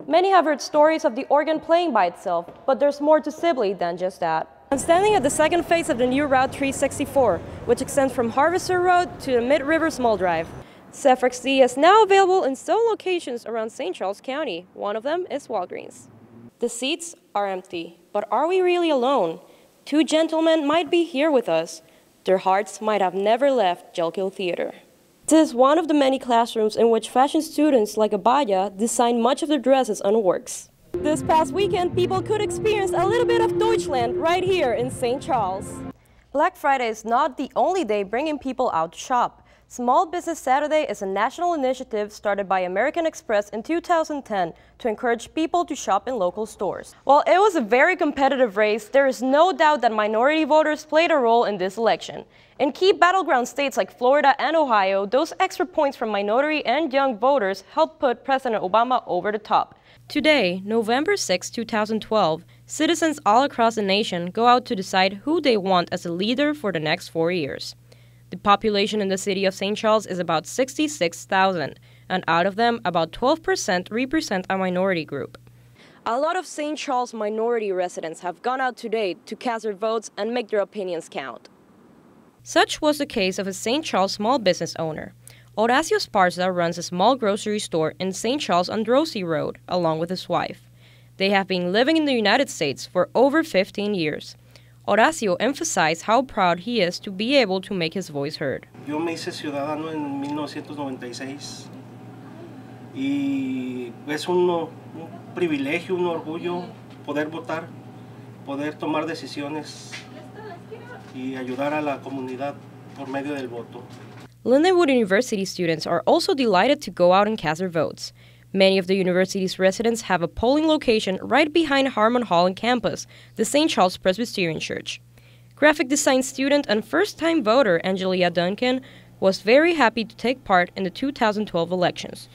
Many have heard stories of the organ playing by itself, but there's more to Sibley than just that. I'm standing at the second phase of the new Route 364, which extends from Harvester Road to the Mid-Rivers Mall Drive. Zephyr XD is now available in some locations around St. Charles County. One of them is Walgreens. The seats are empty, but are we really alone? Two gentlemen might be here with us. Their hearts might have never left Jelko Theater. This is one of the many classrooms in which fashion students like Abaya design much of their dresses on works. This past weekend, people could experience a little bit of Deutschland right here in St. Charles. Black Friday is not the only day bringing people out to shop. Small Business Saturday is a national initiative started by American Express in 2010 to encourage people to shop in local stores. While it was a very competitive race, there is no doubt that minority voters played a role in this election. In key battleground states like Florida and Ohio, those extra points from minority and young voters helped put President Obama over the top. Today, November 6, 2012, citizens all across the nation go out to decide who they want as a leader for the next 4 years. The population in the city of St. Charles is about 66,000, and out of them, about 12% represent a minority group. A lot of St. Charles minority residents have gone out today to cast their votes and make their opinions count. Such was the case of a St. Charles small business owner. Horacio Esparza runs a small grocery store in St. Charles on Rosie Road, along with his wife. They have been living in the United States for over 15 years. Horacio emphasized how proud he is to be able to make his voice heard. Yo me hice ciudadano en 1996 y es un privilegio, un orgullo poder votar, poder tomar decisiones y ayudar a la comunidad por medio del voto. Lindenwood University students are also delighted to go out and cast their votes. Many of the university's residents have a polling location right behind Harmon Hall on campus, the St. Charles Presbyterian Church. Graphic design student and first-time voter Angelia Duncan was very happy to take part in the 2012 elections.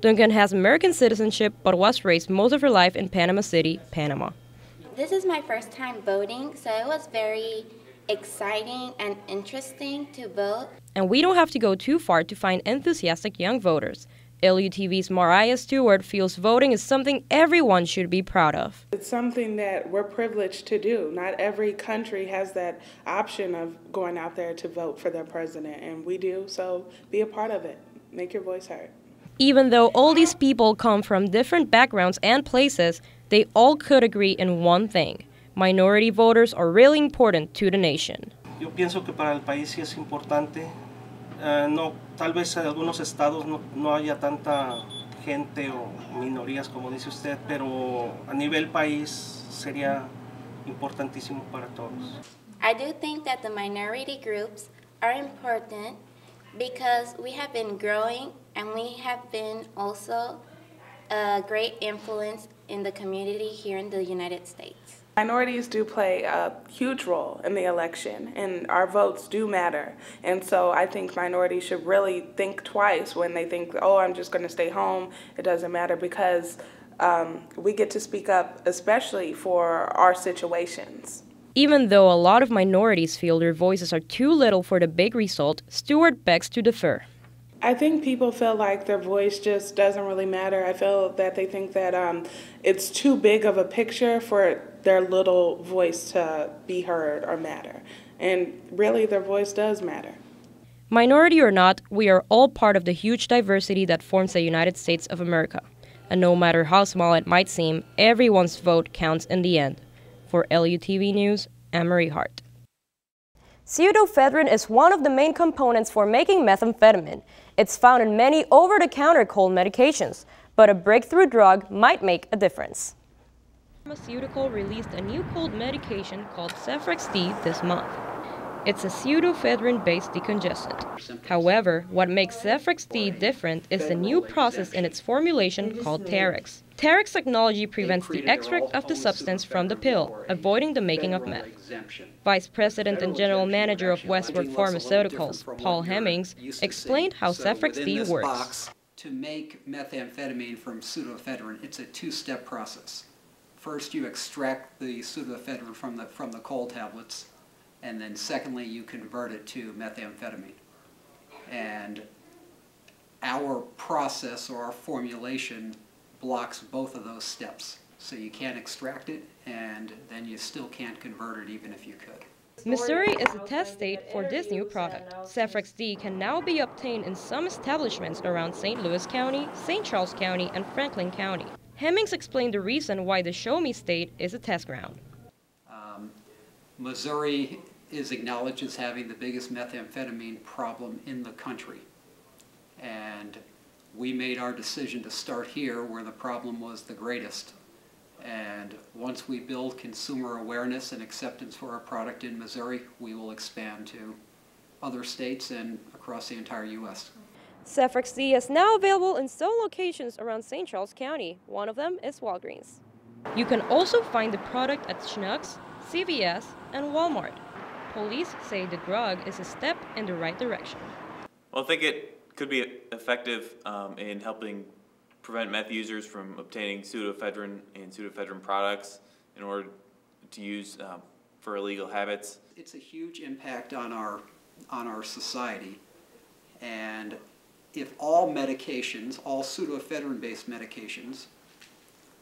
Duncan has American citizenship but was raised most of her life in Panama City, Panama. This is my first time voting, so it was very exciting and interesting to vote. And we don't have to go too far to find enthusiastic young voters. LUTV's Mariah Stewart feels voting is something everyone should be proud of. It's something that we're privileged to do. Not every country has that option of going out there to vote for their president, and we do, so be a part of it. Make your voice heard. Even though all these people come from different backgrounds and places, they all could agree in one thing. Minority voters are really important to the nation. Yo pienso que para el país sí es importante. No, tal vez en algunos estados no haya tanta gente o minorías como dice usted, pero a nivel país sería importantísimo para todos. I do think that the minority groups are important because we have been growing and we have been also a great influence in the community here in the United States. Minorities do play a huge role in the election, and our votes do matter. And so I think minorities should really think twice when they think, oh, I'm just going to stay home, it doesn't matter, because we get to speak up, especially for our situations. Even though a lot of minorities feel their voices are too little for the big result, Stewart begs to differ. I think people feel like their voice just doesn't really matter. I feel that they think that it's too big of a picture for their little voice to be heard or matter. And really, their voice does matter. Minority or not, we are all part of the huge diversity that forms the United States of America. And no matter how small it might seem, everyone's vote counts in the end. For LUTV News, Anne-Marie Hart. Pseudoephedrine is one of the main components for making methamphetamine. It's found in many over-the-counter cold medications, but a breakthrough drug might make a difference. Pharmaceutical released a new cold medication called Zephyr XD this month. It's a pseudoephedrine-based decongestant. However, what makes Zephyr XD different is the new process in its formulation called Terex. Terex technology prevents the extract of the substance from the pill, avoiding the making of meth. Vice President and General Manager of Westward Pharmaceuticals, Paul Hemmings, explained how Zephyr XD works. To make methamphetamine from pseudoephedrine, it's a two-step process. First, you extract the pseudoephedrine from the cold tablets, and then secondly, you convert it to methamphetamine. And our process or our formulation blocks both of those steps. So you can't extract it, and then you still can't convert it even if you could. Missouri is a test state for this new product. Cephrex D can now be obtained in some establishments around St. Louis County, St. Charles County, and Franklin County. Hemmings explained the reason why the Show Me State is a test ground. Missouri is acknowledged as having the biggest methamphetamine problem in the country. And we made our decision to start here where the problem was the greatest. And once we build consumer awareness and acceptance for our product in Missouri, we will expand to other states and across the entire U.S. Cephrex D is now available in some locations around St. Charles County. One of them is Walgreens. You can also find the product at Schnucks, CVS, and Walmart. Police say the drug is a step in the right direction. Well, I think it could be effective in helping prevent meth users from obtaining pseudoephedrine and pseudoephedrine products in order to use for illegal habits. It's a huge impact on our society, and if all medications, all pseudoephedrine-based medications,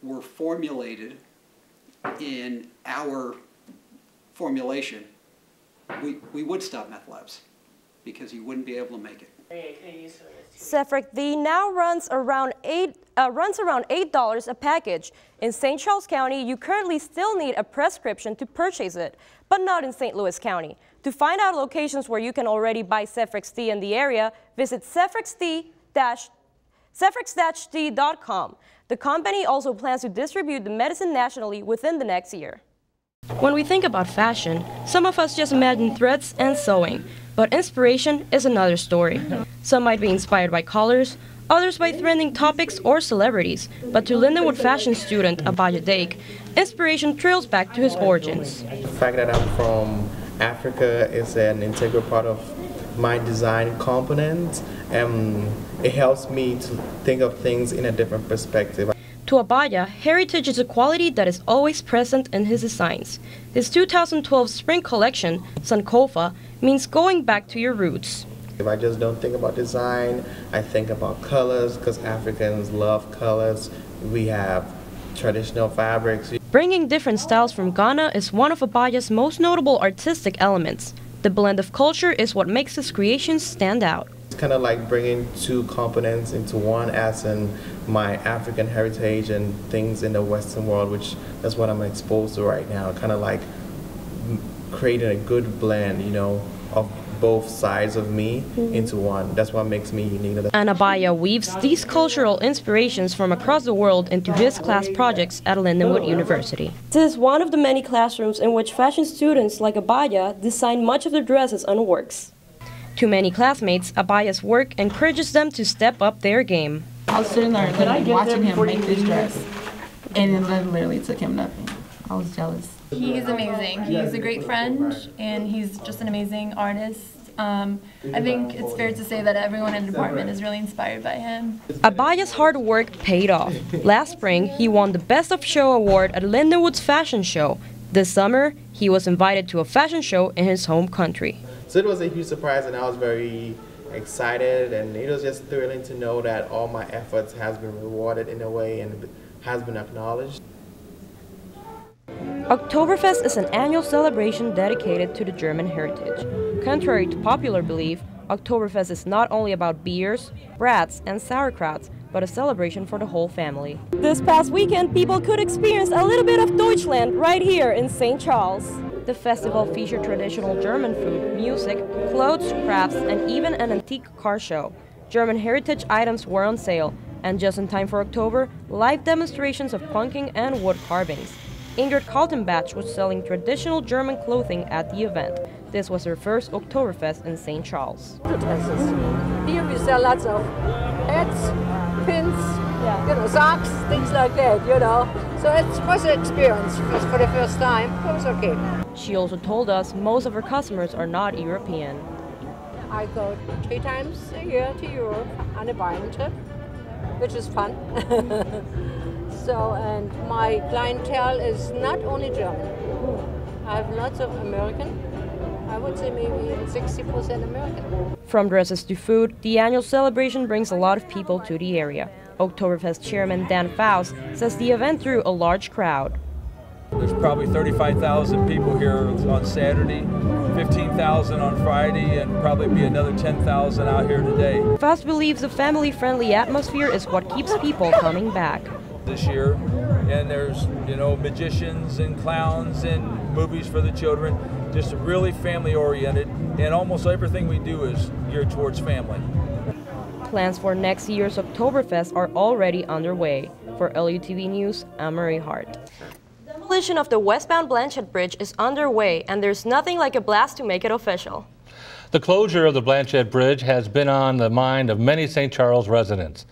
were formulated in our formulation, we would stop meth labs because you wouldn't be able to make it. Cephrex D now runs around $8 a package. In St. Charles County, you currently still need a prescription to purchase it, but not in St. Louis County. To find out locations where you can already buy Cephrex D in the area, visit cephrex-d.com. The company also plans to distribute the medicine nationally within the next year. When we think about fashion, some of us just imagine threads and sewing. But inspiration is another story. Some might be inspired by colors, others by trending topics or celebrities. But to Lindenwood fashion student Abaya Dake, inspiration trails back to his origins. The fact that I'm from Africa is an integral part of my design component, and it helps me to think of things in a different perspective. To Abaya, heritage is a quality that is always present in his designs. His 2012 spring collection, Sankofa, means going back to your roots. If I just don't think about design, I think about colors, because Africans love colors. We have traditional fabrics. Bringing different styles from Ghana is one of Abaya's most notable artistic elements. The blend of culture is what makes his creations stand out. It's kind of like bringing two components into one, as in my African heritage and things in the Western world, which is what I'm exposed to right now. Kind of like creating a good blend, you know, of both sides of me into one. That's what makes me unique. And Abaya weaves these cultural inspirations from across the world into his class projects at Lindenwood University. This is one of the many classrooms in which fashion students like Abaya design much of their dresses and works. To many classmates, Abaya's work encourages them to step up their game. I was sitting there watching him make this dress, and it literally took him nothing. I was jealous. He's amazing. He's a great friend, and he's just an amazing artist. I think it's fair to say that everyone in the department is really inspired by him. Abaya's hard work paid off. Last spring, he won the Best of Show award at Lindenwood's fashion show. This summer, he was invited to a fashion show in his home country. So it was a huge surprise, and I was very excited, and it was just thrilling to know that all my efforts has been rewarded in a way and has been acknowledged. Oktoberfest is an annual celebration dedicated to the German heritage. Contrary to popular belief, Oktoberfest is not only about beers, brats, and sauerkrauts, but a celebration for the whole family. This past weekend, people could experience a little bit of Deutschland right here in St. Charles. The festival featured traditional German food, music, clothes, crafts, and even an antique car show. German heritage items were on sale, and just in time for October, live demonstrations of punking and wood carvings. Ingrid Kaltenbach was selling traditional German clothing at the event. This was her first Oktoberfest in St. Charles. Here we sell lots of hats, pins, you know, socks, things like that, you know. So it was an experience for the first time. It was okay. She also told us most of her customers are not European. I go 3 times a year to Europe on a buying trip, which is fun. So, and my clientele is not only German. I have lots of American. I would say maybe 60% American. From dresses to food, the annual celebration brings a lot of people to the area. Oktoberfest chairman Dan Faust says the event drew a large crowd. There's probably 35,000 people here on Saturday, 15,000 on Friday, and probably be another 10,000 out here today. Faust believes the family-friendly atmosphere is what keeps people coming back. This year, and there's, you know, magicians and clowns and movies for the children, just really family-oriented, and almost everything we do is geared towards family. Plans for next year's Oktoberfest are already underway. For LUTV News, I'm Marie Hart. Demolition of the westbound Blanchette Bridge is underway, and there's nothing like a blast to make it official. The closure of the Blanchette Bridge has been on the mind of many St. Charles residents.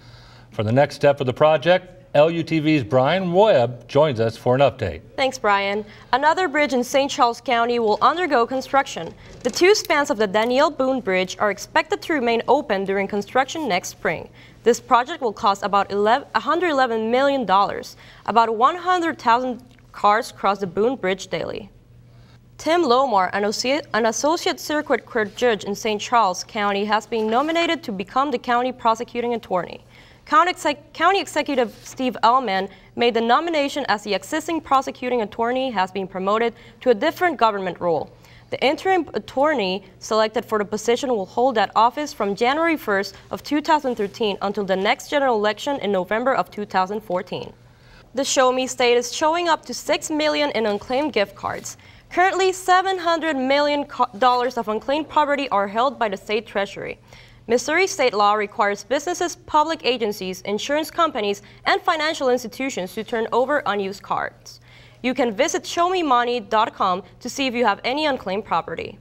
For the next step of the project, LUTV's Brian Webb joins us for an update. Thanks, Brian. Another bridge in St. Charles County will undergo construction. The two spans of the Daniel Boone Bridge are expected to remain open during construction next spring. This project will cost about $111 million. About 100,000 cars cross the Boone Bridge daily. Tim Lomar, an associate circuit court judge in St. Charles County, has been nominated to become the county prosecuting attorney. County Executive Steve Ellman made the nomination as the existing prosecuting attorney has been promoted to a different government role. The interim attorney selected for the position will hold that office from January 1st of 2013 until the next general election in November of 2014. The Show Me State is showing up to $6 million in unclaimed gift cards. Currently, $700 million of unclaimed property are held by the state treasury. Missouri state law requires businesses, public agencies, insurance companies, and financial institutions to turn over unused cards. You can visit showmemoney.com to see if you have any unclaimed property.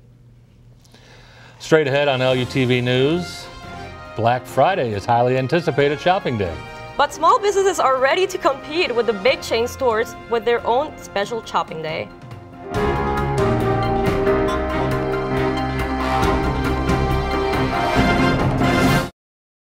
Straight ahead on LUTV News, Black Friday is highly anticipated shopping day. But small businesses are ready to compete with the big chain stores with their own special shopping day.